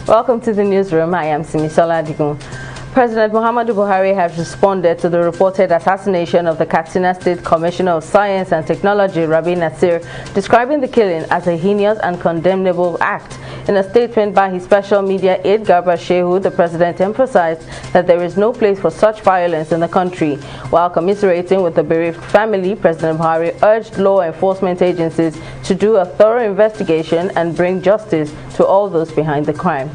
Welcome to the newsroom. I am Simisola Adigun. President Muhammadu Buhari has responded to the reported assassination of the Katsina State Commissioner of Science and Technology, Rabi Nasir, describing the killing as a heinous and condemnable act. In a statement by his special media aide, Garba Shehu, the president emphasized that there is no place for such violence in the country. While commiserating with the bereaved family, President Buhari urged law enforcement agencies to do a thorough investigation and bring justice to all those behind the crime.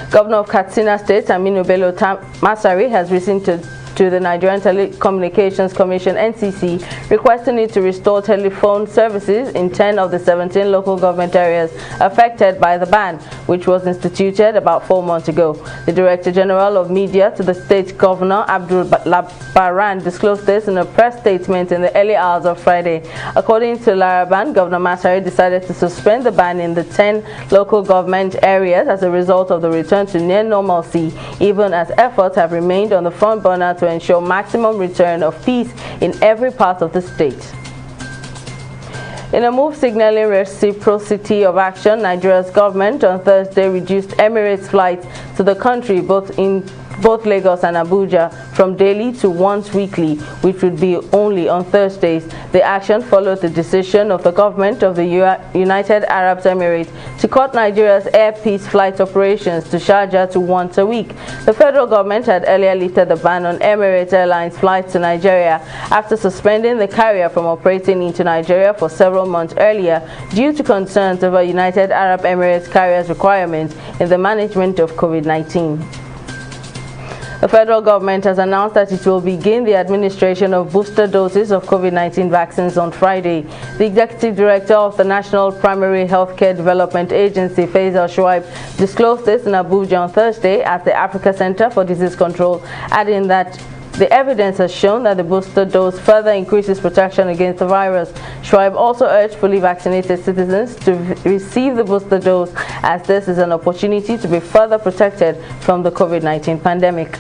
Governor of Katsina State, Aminu Bello Masari, has risen to the Nigerian Telecommunications Commission (NCC), requesting it to restore telephone services in 10 of the 17 local government areas affected by the ban, which was instituted about 4 months ago. The Director General of Media to the state governor, Abdul Labaran, disclosed this in a press statement in the early hours of Friday. According to Laraban, Governor Masari decided to suspend the ban in the 10 local government areas as a result of the return to near normalcy, even as efforts have remained on the front burner to ensure maximum return of peace in every part of the state. In a move signaling reciprocity of action, Nigeria's government on Thursday reduced Emirates flights to the country, both Lagos and Abuja, from daily to once weekly, which would be only on Thursdays. The action followed the decision of the government of the United Arab Emirates to cut Nigeria's Air Peace flight operations to Sharjah to once a week. The federal government had earlier lifted the ban on Emirates Airlines flights to Nigeria after suspending the carrier from operating into Nigeria for several months earlier due to concerns over United Arab Emirates carriers' requirements in the management of COVID-19. The federal government has announced that it will begin the administration of booster doses of COVID-19 vaccines on Friday. The executive director of the National Primary Healthcare Development Agency, Faisal Shuaib, disclosed this in Abuja on Thursday at the Africa Center for Disease Control, adding that the evidence has shown that the booster dose further increases protection against the virus. Shuaib also urged fully vaccinated citizens to receive the booster dose, as this is an opportunity to be further protected from the COVID-19 pandemic.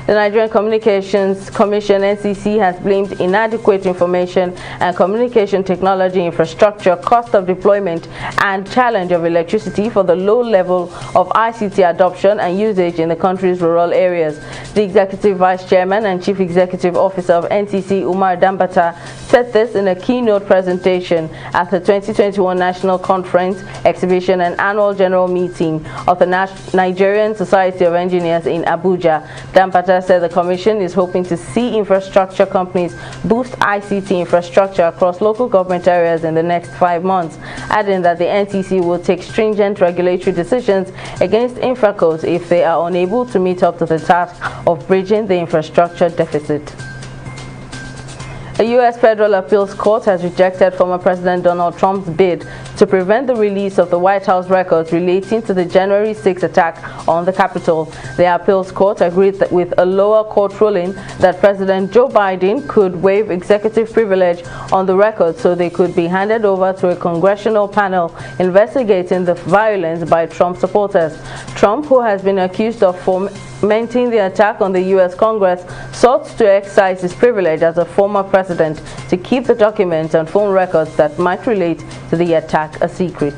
The Nigerian Communications Commission (NCC) has blamed inadequate information and communication technology infrastructure, cost of deployment, and challenge of electricity for the low level of ICT adoption and usage in the country's rural areas. The Executive Vice Chairman and Chief Executive Officer of NCC, Umar Dambata, said this in a keynote presentation at the 2021 National Conference, Exhibition and Annual General Meeting of the Nigerian Society of Engineers in Abuja. Dambata said the Commission is hoping to see infrastructure companies boost ICT infrastructure across local government areas in the next 5 months, adding that the NCC will take stringent regulatory decisions against infracos if they are unable to meet up to the task of bridging the infrastructure deficit. A U.S. federal appeals court has rejected former President Donald Trump's bid to prevent the release of the White House records relating to the January 6 attack on the Capitol. The appeals court agreed with a lower court ruling that President Joe Biden could waive executive privilege on the records so they could be handed over to a congressional panel investigating the violence by Trump supporters. Trump, who has been accused of fomenting the attack on the U.S. Congress, sought to exercise his privilege as a former president to keep the documents and phone records that might relate to the attack a secret.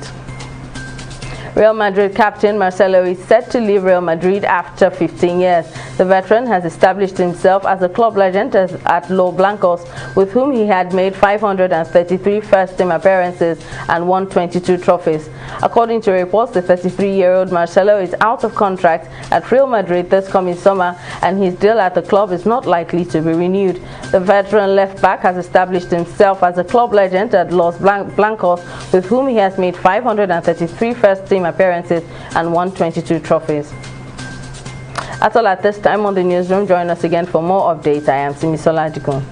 Real Madrid captain Marcelo is set to leave Real Madrid after 15 years. The veteran has established himself as a club legend at Los Blancos, with whom he had made 533 first-team appearances and won 22 trophies. According to reports, the 33-year-old Marcelo is out of contract at Real Madrid this coming summer, and his deal at the club is not likely to be renewed. The veteran left-back has established himself as a club legend at Los Blancos, with whom he has made 533 first-team appearances and won 22 trophies. That's all at this time on the newsroom. Join us again for more updates. I am Simisola Adigun.